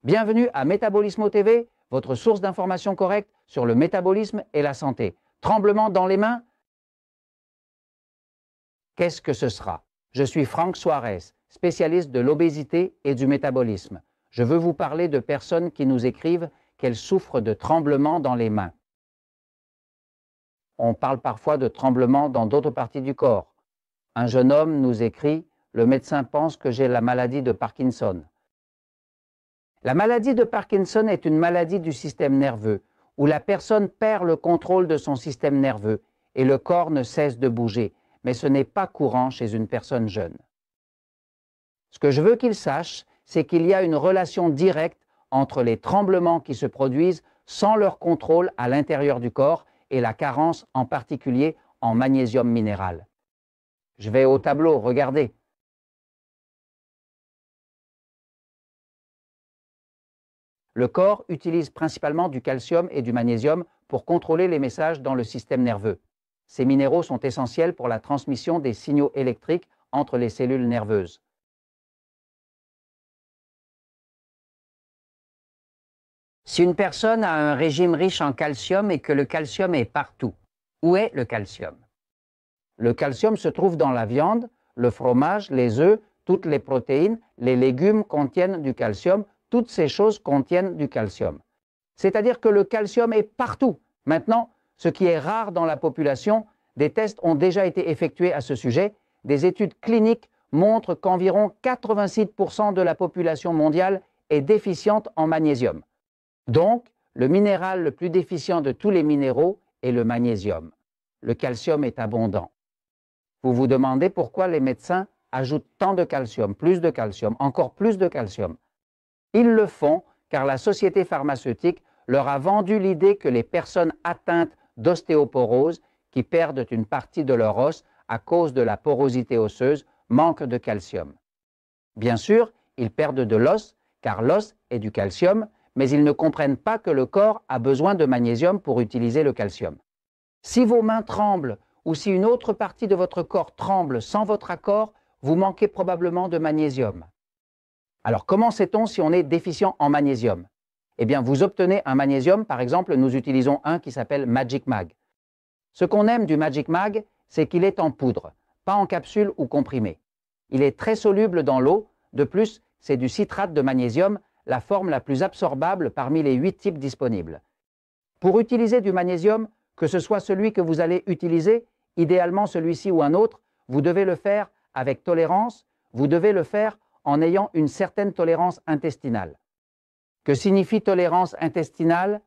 Bienvenue à Métabolismo TV, votre source d'information correcte sur le métabolisme et la santé. Tremblement dans les mains? Qu'est-ce que ce sera? Je suis Franck Suarez, spécialiste de l'obésité et du métabolisme. Je veux vous parler de personnes qui nous écrivent qu'elles souffrent de tremblements dans les mains. On parle parfois de tremblements dans d'autres parties du corps. Un jeune homme nous écrit « Le médecin pense que j'ai la maladie de Parkinson ». La maladie de Parkinson est une maladie du système nerveux où la personne perd le contrôle de son système nerveux et le corps ne cesse de bouger, mais ce n'est pas courant chez une personne jeune. Ce que je veux qu'il sache, c'est qu'il y a une relation directe entre les tremblements qui se produisent sans leur contrôle à l'intérieur du corps et la carence en particulier en magnésium minéral. Je vais au tableau, regardez. Le corps utilise principalement du calcium et du magnésium pour contrôler les messages dans le système nerveux. Ces minéraux sont essentiels pour la transmission des signaux électriques entre les cellules nerveuses. Si une personne a un régime riche en calcium et que le calcium est partout, où est le calcium? Le calcium se trouve dans la viande, le fromage, les œufs, toutes les protéines, les légumes contiennent du calcium. Toutes ces choses contiennent du calcium. C'est-à-dire que le calcium est partout. Maintenant, ce qui est rare dans la population, des tests ont déjà été effectués à ce sujet. Des études cliniques montrent qu'environ 86% de la population mondiale est déficiente en magnésium. Donc, le minéral le plus déficient de tous les minéraux est le magnésium. Le calcium est abondant. Vous vous demandez pourquoi les médecins ajoutent tant de calcium, encore plus de calcium. Ils le font car la société pharmaceutique leur a vendu l'idée que les personnes atteintes d'ostéoporose, qui perdent une partie de leur os à cause de la porosité osseuse, manquent de calcium. Bien sûr, ils perdent de l'os, car l'os est du calcium, mais ils ne comprennent pas que le corps a besoin de magnésium pour utiliser le calcium. Si vos mains tremblent ou si une autre partie de votre corps tremble sans votre accord, vous manquez probablement de magnésium. Alors, comment sait-on si on est déficient en magnésium? Eh bien, vous obtenez un magnésium, par exemple, nous utilisons un qui s'appelle Magic Mag. Ce qu'on aime du Magic Mag, c'est qu'il est en poudre, pas en capsule ou comprimé. Il est très soluble dans l'eau, de plus, c'est du citrate de magnésium, la forme la plus absorbable parmi les 8 types disponibles. Pour utiliser du magnésium, que ce soit celui que vous allez utiliser, idéalement celui-ci ou un autre, vous devez le faire avec tolérance, vous devez le faire en ayant une certaine tolérance intestinale. Que signifie tolérance intestinale?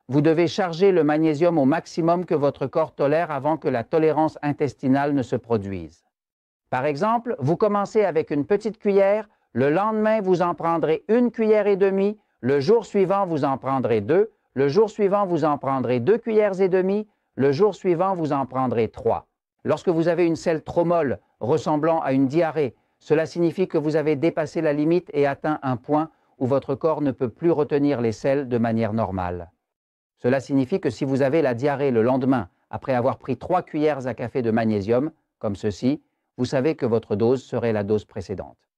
Vous devez charger le magnésium au maximum que votre corps tolère avant que la tolérance intestinale ne se produise. Par exemple, vous commencez avec une petite cuillère, le lendemain vous en prendrez 1,5 cuillères, le jour suivant vous en prendrez 2, le jour suivant vous en prendrez 2,5 cuillères, le jour suivant vous en prendrez 3. Lorsque vous avez une selle trop molle, ressemblant à une diarrhée, cela signifie que vous avez dépassé la limite et atteint un point où votre corps ne peut plus retenir les sels de manière normale. Cela signifie que si vous avez la diarrhée le lendemain, après avoir pris 3 cuillères à café de magnésium, comme ceci, vous savez que votre dose serait la dose précédente.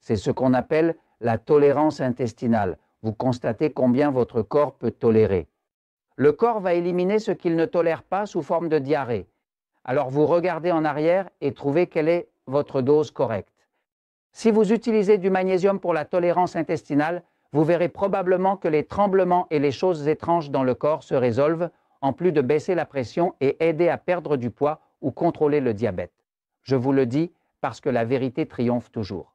C'est ce qu'on appelle la tolérance intestinale. Vous constatez combien votre corps peut tolérer. Le corps va éliminer ce qu'il ne tolère pas sous forme de diarrhée. Alors vous regardez en arrière et trouvez quelle est votre dose correcte. Si vous utilisez du magnésium pour la tolérance intestinale, vous verrez probablement que les tremblements et les choses étranges dans le corps se résolvent, en plus de baisser la pression et aider à perdre du poids ou contrôler le diabète. Je vous le dis parce que la vérité triomphe toujours.